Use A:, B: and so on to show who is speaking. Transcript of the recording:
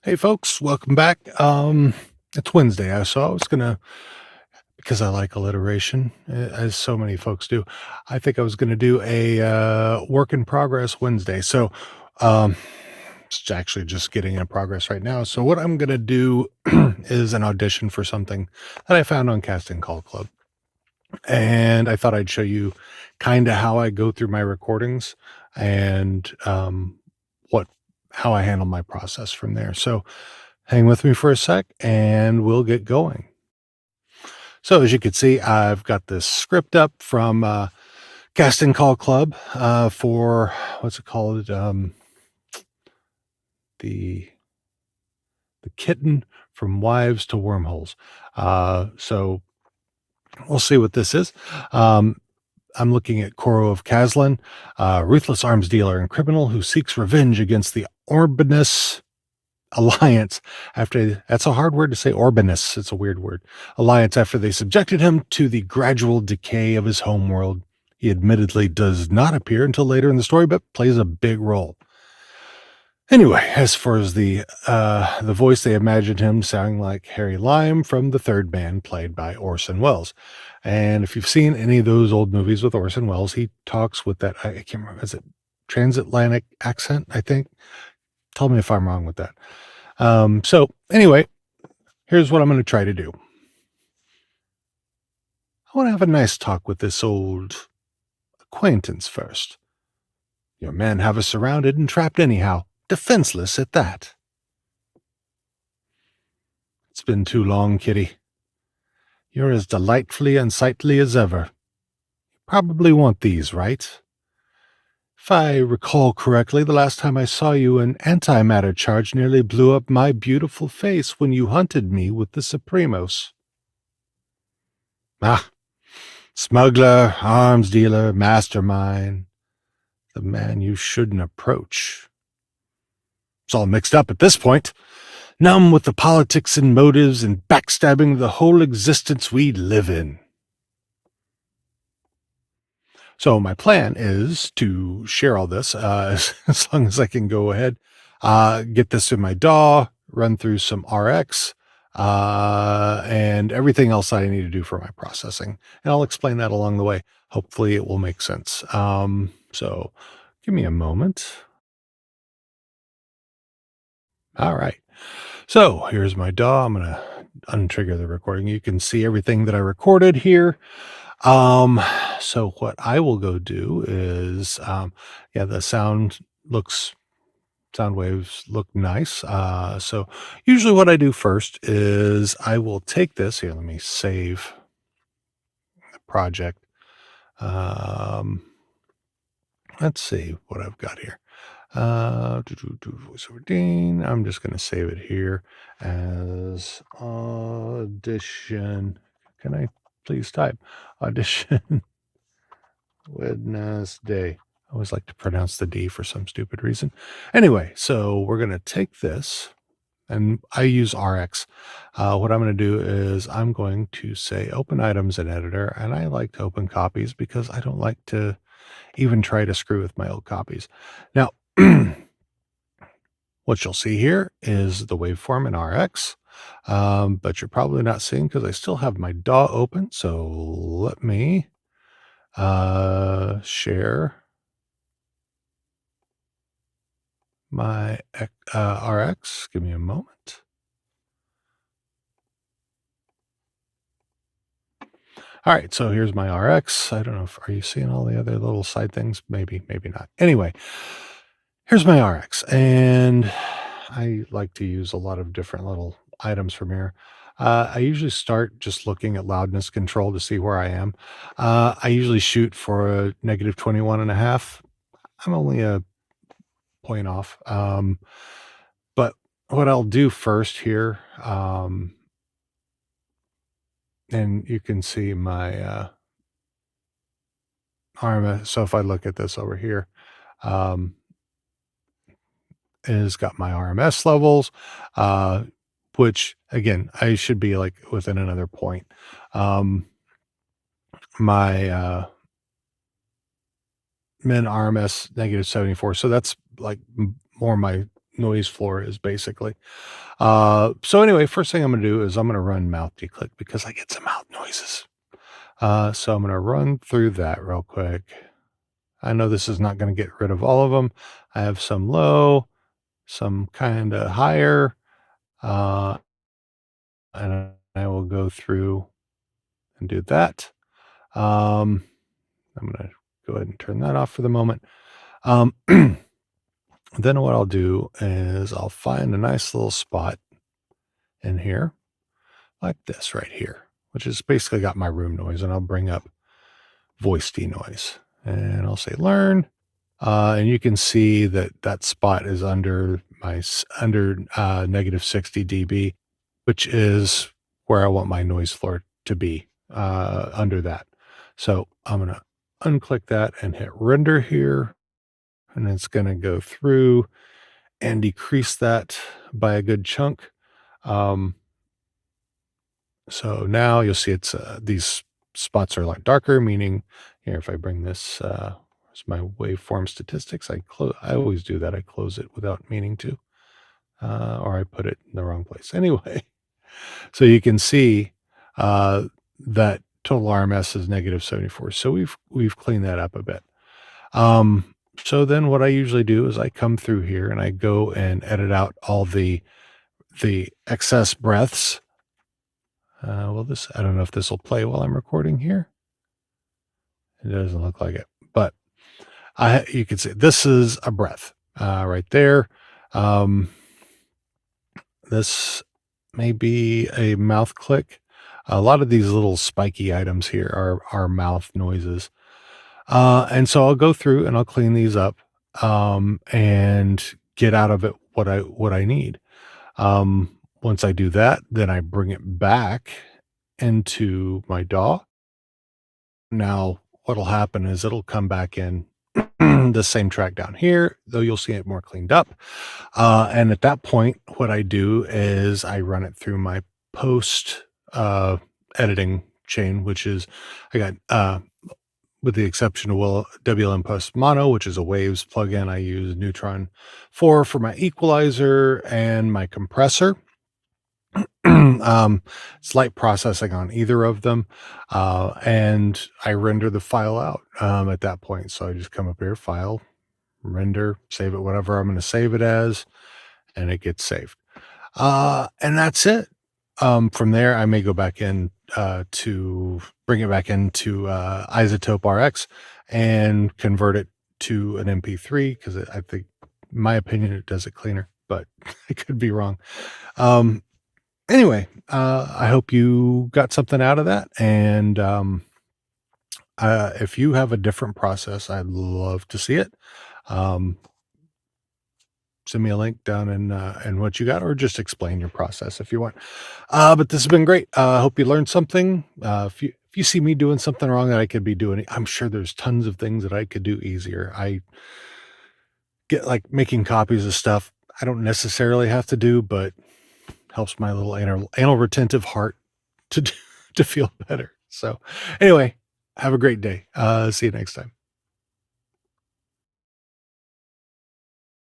A: Hey folks, welcome back. It's Wednesday, so I was gonna, because I like alliteration, as so many folks do. I think I was gonna do a work in progress Wednesday. So, um, it's actually just getting in progress right now. So, what I'm gonna do is an audition for something that I found on Casting Call Club, and I thought I'd show you kind of how I go through my recordings and what how I handle my process from there. So hang with me for a sec and we'll get going. So, as you can see, I've got this script up from Casting Call Club for what's it called? The the kitten from wives to wormholes. So we'll see what this is. Um, I'm looking at Koro of Kazlan, ruthless arms dealer and criminal who seeks revenge against the Orbinus Alliance after that's a hard word to say, Orbinus. It's a weird word. Alliance after they subjected him to the gradual decay of his homeworld. He admittedly does not appear until later in the story, but plays a big role. Anyway, as far as the voice, they imagined him sounding like Harry Lime from The Third Man, played by Orson Welles. And if you've seen any of those old movies with Orson Welles, he talks with that, I can't remember, is it transatlantic accent, I think? Tell me if I'm wrong with that. So anyway, here's what I'm going to try to do. I want to have a nice talk with this old acquaintance first. Your men have us surrounded and trapped anyhow, defenseless at that. It's been too long, Kitty. You're as delightfully unsightly as ever. You probably want these, right? If I recall correctly, the last time I saw you, an antimatter charge nearly blew up my beautiful face when you hunted me with the Supremos. Ah, smuggler, arms dealer, mastermind. The man you shouldn't approach. It's all mixed up at this point. Numb with the politics and motives and backstabbing the whole existence we live in. So my plan is to share all this as long as I can go ahead, get this in my DAW, run through some RX, and everything else I need to do for my processing. And I'll explain that along the way. Hopefully it will make sense. So give me a moment. All right. So here's my DAW. I'm going to untrigger the recording. You can see everything that I recorded here. So what I will go do is, yeah, the sound waves look nice. So usually what I do first is I will take this here. Let me save the project. Um, let's see what I've got here. VoiceOver Dean. I'm just going to save it here as audition. Can I please type audition Wednesday? I always like to pronounce the D for some stupid reason. Anyway, so we're going to take this and I use RX. What I'm going to do is I'm going to say open items in editor, and I like to open copies because I don't like to even try to screw with my old copies. Now, what you'll see here is the waveform in RX, but you're probably not seeing because I still have my DAW open. So let me share my RX. Give me a moment. All right, so here's my RX. I don't know if are you seeing all the other little side things? Maybe, maybe not. Anyway, here's my RX, and I like to use a lot of different little items from here. I usually start just looking at loudness control to see where I am. I usually shoot for a negative 21 and a half. I'm only a point off. But what I'll do first here, and you can see my RMS. So if I look at this over here, um, is got my RMS levels, which again, I should be like within another point. My min RMS negative 74. So that's like more my noise floor is basically. So anyway, first thing I'm going to do is I'm going to run mouth declick because I get some mouth noises. So I'm going to run through that real quick. I know this is not going to get rid of all of them. I have some low, some kind of higher, uh, and I will go through and do that. I'm going to go ahead and turn that off for the moment. Then what I'll do is I'll find a nice little spot in here, like this right here, which is basically got my room noise, and I'll bring up voice denoise, and I'll say learn, and you can see that that spot is under negative 60 dB, which is where I want my noise floor to be, under that. So I'm going to unclick that and hit render here, and it's going to go through and decrease that by a good chunk. So now you'll see it's these spots are a lot darker, meaning here, if I bring this, where's my waveform statistics? I always do that. I close it without meaning to, or I put it in the wrong place. Anyway, so you can see that total RMS is negative 74. So we've cleaned that up a bit. So then what I usually do is I come through here and I go and edit out all the excess breaths. I don't know if this will play while I'm recording here. It doesn't look like it, but you can see this is a breath, right there. This may be a mouth click. A lot of these little spiky items here are mouth noises. And so I'll go through and I'll clean these up, and get out of it what I need. Once I do that, then I bring it back into my DAW. Now, what'll happen is it'll come back in the same track down here, though you'll see it more cleaned up. And at that point, what I do is I run it through my post editing chain, which is I got with the exception of WLM Post Mono, which is a Waves plugin. I use Neutron 4 for my equalizer and my compressor. Slight processing on either of them, and I render the file out at that point. So I just come up here, file, render, save it whatever I'm going to save it as, and it gets saved. And that's it. From there, I may go back in to bring it back into Izotope RX and convert it to an MP3 because I think, in my opinion, it does it cleaner, but I could be wrong. Anyway, I hope you got something out of that. And if you have a different process, I'd love to see it. Send me a link down in what you got, or just explain your process if you want. But this has been great. I hope you learned something. If you see me doing something wrong that I could be doing, I'm sure there's tons of things that I could do easier. I get like making copies of stuff I don't necessarily have to do, but helps my little anal retentive heart to feel better. So anyway, have a great day. See you next time.